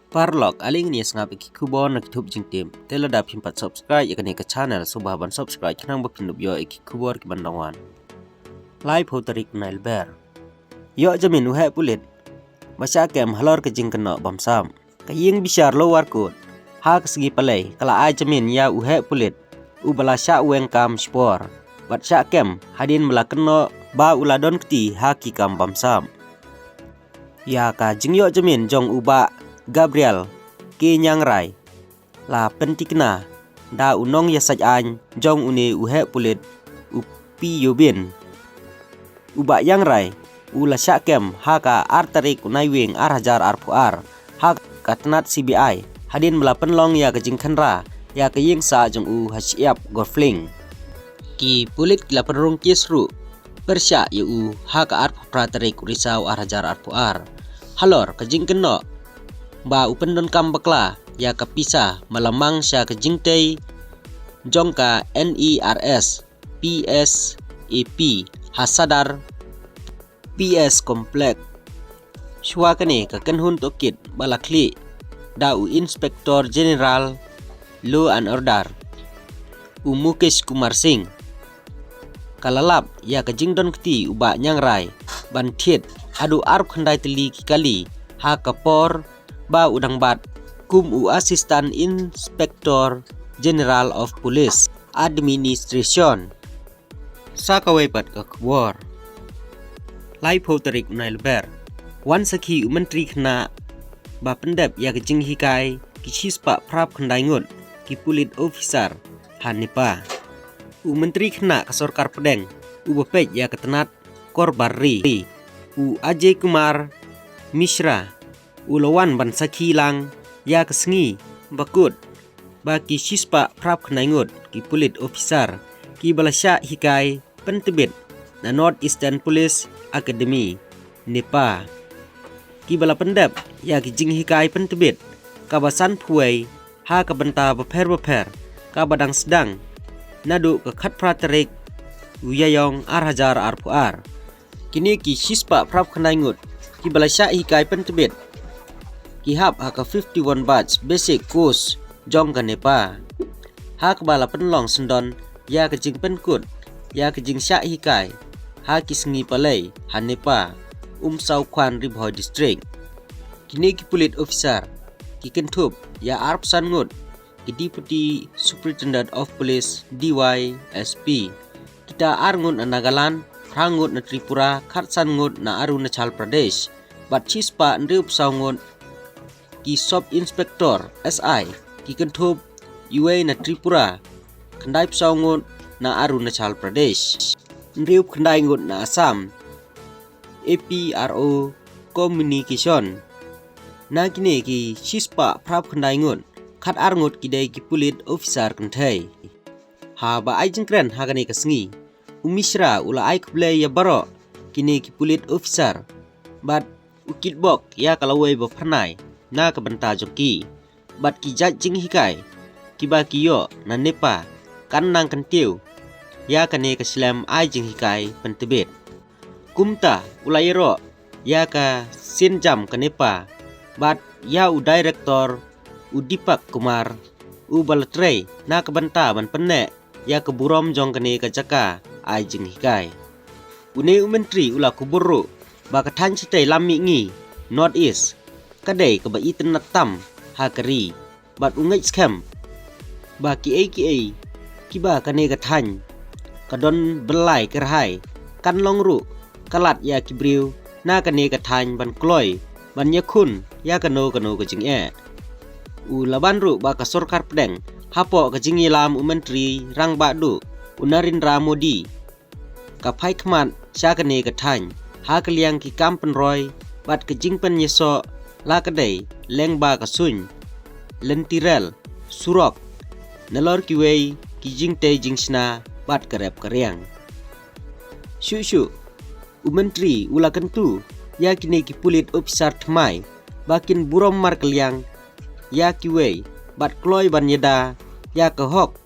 Parlok aling ni sangap iki kubon nak YouTube jing tim. Tela da pimpat subscribe ya kani ke channel subah ban subscribe kenang ba pindup yo iki kubor ki bandawan. Live hotarik nailber. Yo jamin uhe pulit. Masya kem halor ke jing kena bamsam. Kaying bisyar lo warkut. Ha kesegi palai kala ai jamin ya uhe pulit. Ubala sya weng kam spor. Bat sya kem hadin melakeno ba uladon keti ha ki kam bamsam. Ya ka jing yo jamin jong uba Gabriel ke nyang rai la pentikna da unong ya saj an jong une uhe pulit upi yobin uba yang rai ula syakem haka artarik unai wing arhajar arpuar hak katnat CBI hadin melapen long ya ke jingkhanra ya ke ying sa jong u hasiap golfling ki pulit kila penrung kisru persya yu haka arpu pratarik risau arhajar arpuar halor ke jingkeno ba upendon kam bakla ya kapisa malamang sya ke jingtei jongka NERS PSAP hasadar PS komplek shwa kane ka kanhun tokit balakli da u Inspektor General Law and Order u Mukesh Kumar Singh kalalap ya ke jingdon kti uba nyang rai ban thiet adu arp khandai teli kali ha kapor ba udang bat kum u Assistant Inspector General of Police Administration sakawai pat ka kwar live hotarik nailber wan sakhi u menteri khna ba pendap ya ke jing hikai ki chispa prap khandai ngut ki pulit officer hanipa u menteri khna ka sarkar pedeng u bapej ya ketenat korbari u Ajay Kumar Mishra ulawan ban sakhi lang ya kesengi bakut baki shispa prap khnaigut ki pulit officer ki balasya hikai pentebit na North Eastern Police Academy Nepa ki bala pendap ya ki jing hikai pentebit kabasan phuai ha ka banta baper ka badang sedang nadu ke khat pratarik uyayong arhajar arpuar kini ki shispa prap khnaigut ki balasya hikai pentebit kihap haka 51 batch basic course jong ka Nepa hak bala penlong sendon ya ke jing penkut ya ke jing sya hikai ha kisengi palai han Nepa Sau Kwan Ribhoi district kini ki pulit officer ki kentup ya arp sangut ki deputy superintendent of police DYSP kita arngut na Nagaland rangut na Tripura khat sangut na Arunachal Pradesh bat chispa ndriup saungut ki Sub Inspector SI ki kentup UA na Tripura khandai psaungut na Arunachal Pradesh ndriup khandai ngut na Assam APRO Communication na kini ki chispa prap khandai ngut khat arngut ki dai ki pulit officer kanthai ha ba ai jingkren ha kani kasengi umisra ula ai kble ya baro kini ki pulit officer bat ukitbok ya kalawai ba phanai na ka banta joki bat ki jat jing hikai ki ba ki yo na Nepa kan nang kan tiu ya kane ka slam ai jing hikai pentebit kumta ulayro ya ka sin jam ka Nepa bat ya u director u Dipak Kumar u balatre na ka banta ban penne ya ka burom jong kane ka jaka ai jing hikai une u menteri ula kuburu ba ka than chitai lammi ngi North East kadai ke ba iten natam hakari bat ungai scam ba ki ba kane ka than kadon belai kerhai kan longru kalat ya kibriu na kane ka than ban kloi ban yakun ya kano ke jing u laban ru ba ka sarkar pedeng hapo ka jing lam u menteri rang ba du Narendra Modi ka phai khmat sya kane ka than ha kaliang ki kam penroi bat ke jing pen yeso la kadai lengba ka sun lentirel surok nalor kiwei ki jingte jingsna bat karep karyang shu u menteri ula kentu ya kini ki pulit officer thmai bakin burom mar kaliang ya kiwei bat kloi ban yeda ya ka hok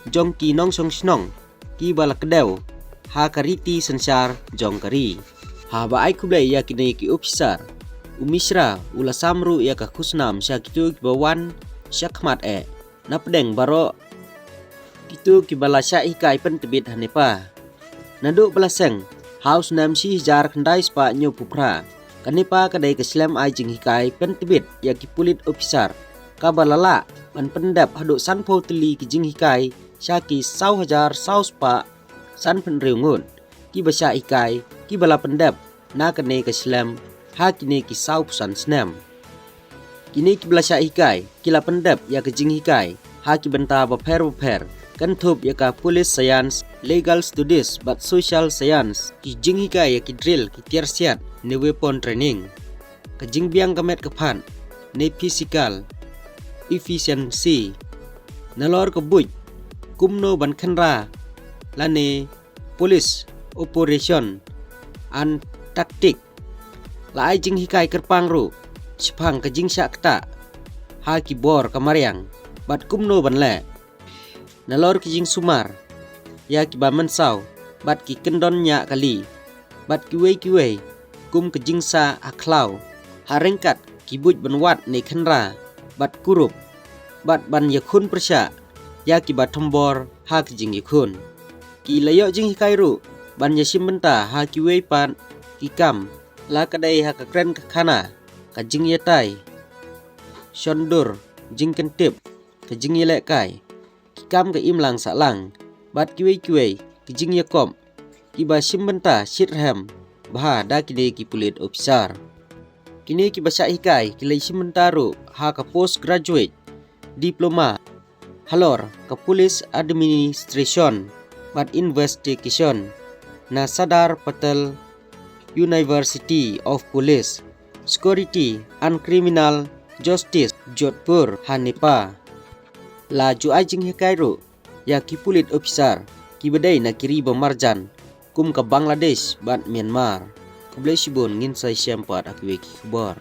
jong ki nong song snong ki bala kedeu ha kariti sensar jong kari ha ba ai kublai ya kini ki officer Umisra ula samru ya ka kusnam sya kitu kibawan syakmat napdeng baro kitu kibala sya hikai pentebit hanepa naduk belaseng haus nam si jar kendai spa nyo pupra kanipa kadai keslam ajing hikai pentebit ya kipulit ofisar kabalala man pendap haduk sanpo teli kijing hikai syaki 1,000 saus pa san penriungun ki basya hikai ki bala pendap na kene keslam ha kini ki sau pusan senam kini ki bala sya hikai kila pendap ya kijing hikai ha ki benta baper kan thup ya ka police science legal studies but social science ki jing hikai ya ki drill ki tersiat ne weapon training ka jing biang kamet kapan ne physical efficiency nalor ka buj kumno ban khanra lane police operation and tactic lai jing hikai kerpang ru sepang ka jing syak ta ha ki bor kamariang bat kumno ban le nalor ki jing sumar ya ki ba mansau bat ki kendon nya kali bat ki wei kum ke jing sa aklau harengkat ki buj banwat ne khanra bat kurup bat ban yakhun persya ya ki ba thombor ha ki jing yakhun ki layo jing hikai ru ban yasim benta ha ki wei pan ki kam la kadai ha ka kren ka khana ka jing yatai shondur jing kentip ka jing yelek kai kam ke imlang salang bat kiwei ki jing yakom ki ba simbenta shitham bah da kini ki pulit officer kini ki basya hikai ki lai simbenta ru ha ka postgraduate diploma halor ka police administration bat investigation na Sardar Patel University of Police Security and Criminal Justice Jodhpur Hanepa la ju ajing hikai ru ya ki pulit officer ki bedai na kiri bamarjan kum ka Bangladesh bat Myanmar kublai sibon ngin sai syampat akwe ki khabar